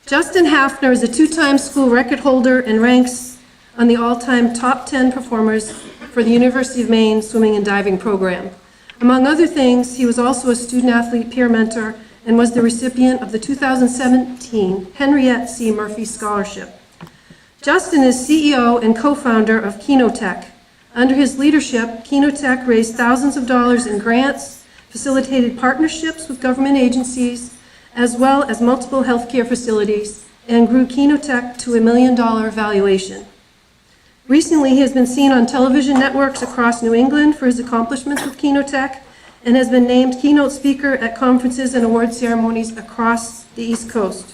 Justin Hafner is a two-time school record holder and ranks on the all-time top 10 performers for the University of Maine swimming and diving program. Among other things, he was also a student-athlete peer mentor and was the recipient of the 2017 Henriette C. Murphy Scholarship. Justin is CEO and co-founder of Keynote. Under his leadership, Keynote raised thousands of dollars in grants, facilitated partnerships with government agencies, as well as multiple healthcare facilities, and grew Keynote to $1 million valuation. Recently, he has been seen on television networks across New England for his accomplishments with Keynote and has been named keynote speaker at conferences and award ceremonies across the East Coast.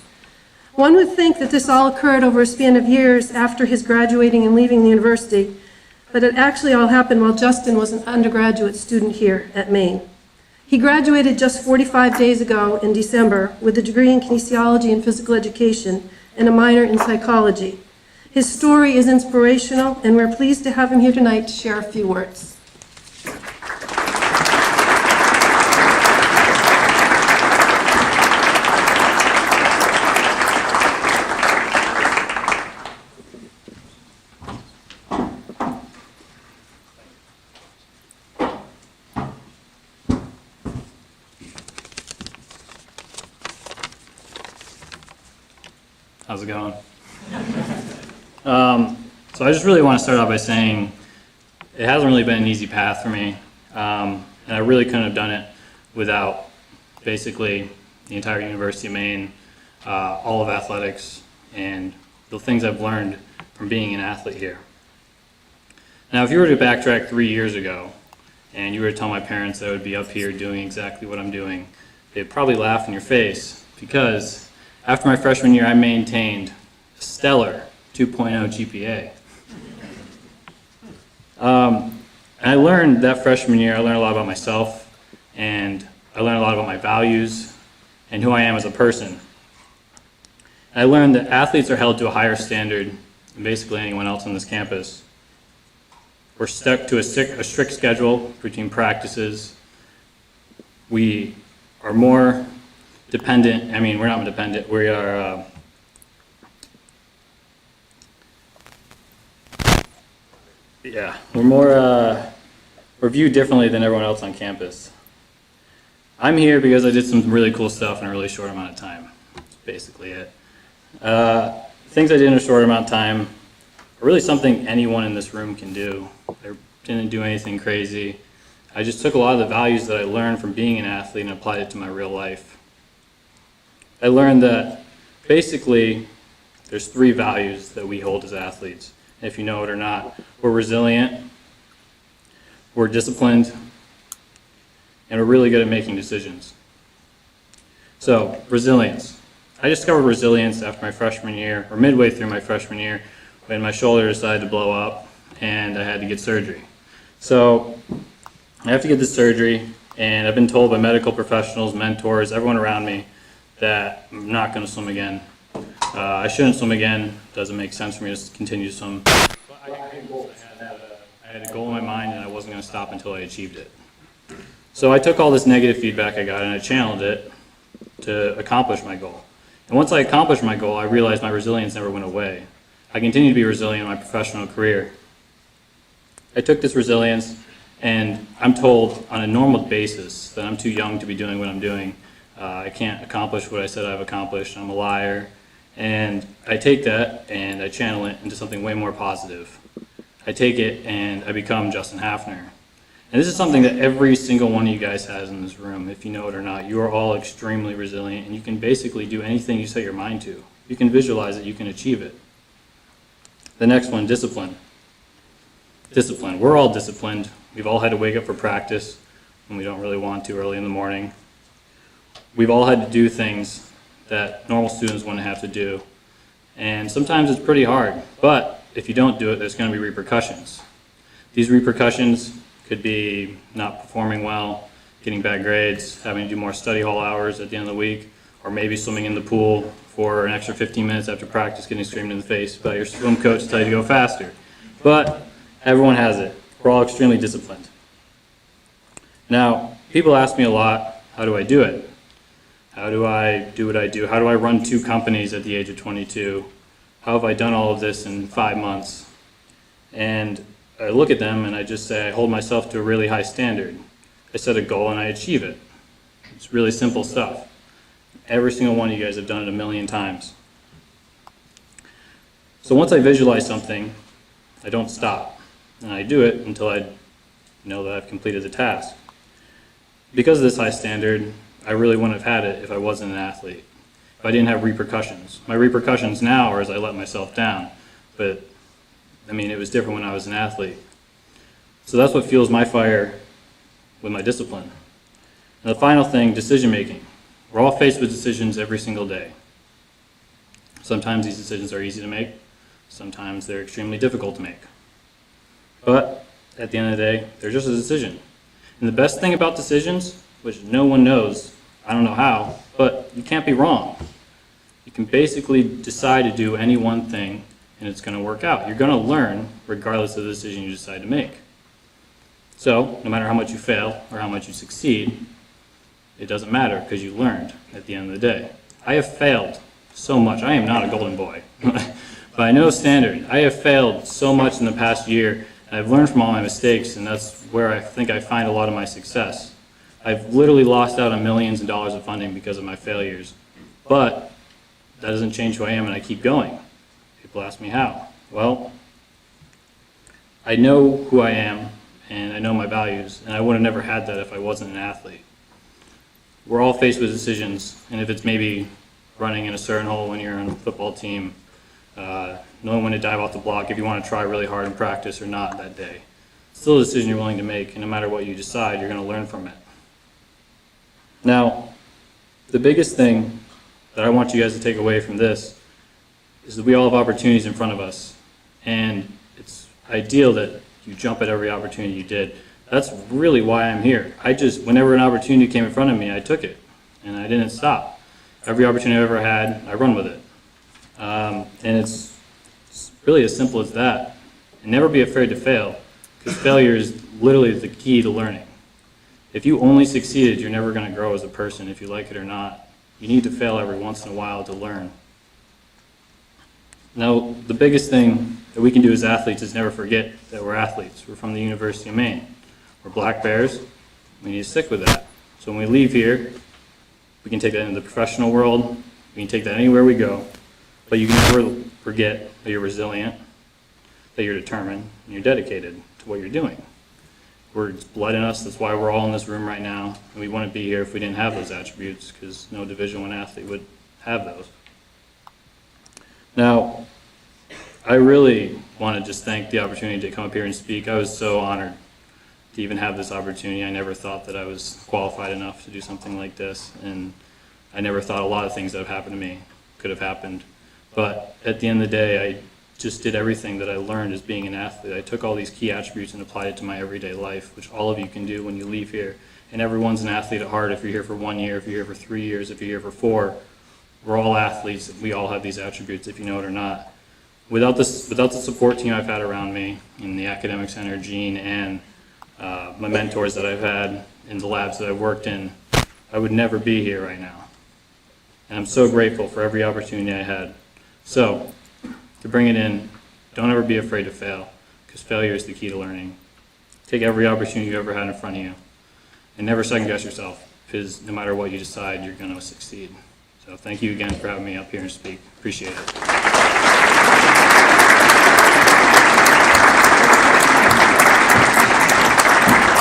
One would think that this all occurred over a span of years after his graduating and leaving the university, but it actually all happened while Justin was an undergraduate student here at Maine. He graduated just 45 days ago in December with a degree in kinesiology and physical education and a minor in psychology. His story is inspirational, and we're pleased to have him here tonight to share a few words. How's it going? So I just really want to start off by saying it hasn't really been an easy path for me, and I really couldn't have done it without basically the entire University of Maine, all of athletics, and the things I've learned from being an athlete here. Now, if you were to backtrack 3 years ago, and you were to tell my parents that I would be up here doing exactly what I'm doing, they'd probably laugh in your face, because after my freshman year, I maintained a stellar 2.0 GPA. And I learned that freshman year, I learned a lot about myself, and I learned a lot about my values and who I am as a person. I learned that athletes are held to a higher standard than basically anyone else on this campus. We're stuck to a strict schedule between practices. We are more dependent, we're not dependent, we are, we're viewed differently than everyone else on campus. I'm here because I did some really cool stuff in a really short amount of time. That's basically it. Things I did in a short amount of time are really something anyone in this room can do. I didn't do anything crazy. I just took a lot of the values that I learned from being an athlete and applied it to my real life. I learned that basically there's 3 values that we hold as athletes. And if you know it or not, we're resilient, we're disciplined, and we're really good at making decisions. So, resilience. I discovered resilience after my freshman year, or midway through my freshman year, when my shoulder decided to blow up and I had to get surgery. So, I have to get this surgery, and I've been told by medical professionals, mentors, everyone around me, that I'm not going to swim again. I shouldn't swim again. Doesn't make sense for me to continue to swim. But I had a goal in my mind, and I wasn't going to stop until I achieved it. So I took all this negative feedback I got and I channeled it to accomplish my goal. And once I accomplished my goal, I realized my resilience never went away. I continued to be resilient in my professional career. I took this resilience, and I'm told on a normal basis that I'm too young to be doing what I'm doing. I can't accomplish what I said I've accomplished. I'm a liar. And I take that and I channel it into something way more positive. I take it and I become Justin Hafner. And this is something that every single one of you guys has in this room. If you know it or not, you are all extremely resilient, and you can basically do anything you set your mind to. You can visualize it, you can achieve it. The next one, discipline. Discipline. We're all disciplined. We've all had to wake up for practice when we don't really want to early in the morning. We've all had to do things that normal students wouldn't have to do. And sometimes it's pretty hard, but if you don't do it, there's going to be repercussions. These repercussions could be not performing well, getting bad grades, having to do more study hall hours at the end of the week, or maybe swimming in the pool for an extra 15 minutes after practice, getting screamed in the face by your swim coach to tell you to go faster. But everyone has it. We're all extremely disciplined. Now, people ask me a lot, how do I do it? How do I do what I do? How do I run 2 companies at the age of 22? How have I done all of this in 5 months? And I look at them and I just say, I hold myself to a really high standard. I set a goal and I achieve it. It's really simple stuff. Every single one of you guys have done it a million times. So once I visualize something, I don't stop. And I do it until I know that I've completed the task. Because of this high standard, I really wouldn't have had it if I wasn't an athlete. If I didn't have repercussions. My repercussions now are as I let myself down. But, I mean, it was different when I was an athlete. So that's what fuels my fire with my discipline. And the final thing, decision making. We're all faced with decisions every single day. Sometimes these decisions are easy to make. Sometimes they're extremely difficult to make. But at the end of the day, they're just a decision. And the best thing about decisions, which no one knows, I don't know how, but you can't be wrong. You can basically decide to do any one thing and it's going to work out. You're going to learn regardless of the decision you decide to make. So, no matter how much you fail or how much you succeed, it doesn't matter because you learned at the end of the day. I have failed so much. I am not a golden boy. By no standard. I have failed so much in the past year, and I've learned from all my mistakes, and that's where I think I find a lot of my success. I've literally lost out on millions of dollars of funding because of my failures. But that doesn't change who I am, and I keep going. People ask me how. Well, I know who I am, and I know my values, and I would have never had that if I wasn't an athlete. We're all faced with decisions, and if it's maybe running in a certain hole when you're on a football team, knowing when to dive off the block, if you want to try really hard in practice or not that day. It's still a decision you're willing to make, and no matter what you decide, you're going to learn from it. Now, the biggest thing that I want you guys to take away from this is that we all have opportunities in front of us, and it's ideal that you jump at every opportunity you did. That's really why I'm here. Whenever an opportunity came in front of me, I took it, and I didn't stop. Every opportunity I've ever had, I run with it. And it's really as simple as that. And never be afraid to fail, because failure is literally the key to learning. If you only succeeded, you're never going to grow as a person, if you like it or not. You need to fail every once in a while to learn. Now, the biggest thing that we can do as athletes is never forget that we're athletes. We're from the University of Maine. We're black bears. We need to stick with that. So when we leave here, we can take that into the professional world. We can take that anywhere we go. But you can never forget that you're resilient, that you're determined, and you're dedicated to what you're doing. It's blood in us. That's why we're all in this room right now. And we wouldn't be here if we didn't have those attributes, because no Division I athlete would have those. Now, I really want to just thank the opportunity to come up here and speak. I was so honored to even have this opportunity. I never thought that I was qualified enough to do something like this, and I never thought a lot of things that have happened to me could have happened. But at the end of the day, I just did everything that I learned as being an athlete. I took all these key attributes and applied it to my everyday life, which all of you can do when you leave here. And everyone's an athlete at heart. If you're here for 1 year, if you're here for 3 years, if you're here for 4, we're all athletes. We all have these attributes, if you know it or not. Without the support team I've had around me in the academic center, Gene, and my mentors that I've had in the labs that I've worked in, I would never be here right now. And I'm so grateful for every opportunity I had. So, to bring it in, don't ever be afraid to fail, because failure is the key to learning. Take every opportunity you ever had in front of you, and never second guess yourself, because no matter what you decide, you're going to succeed. So thank you again for having me up here and speak. Appreciate it.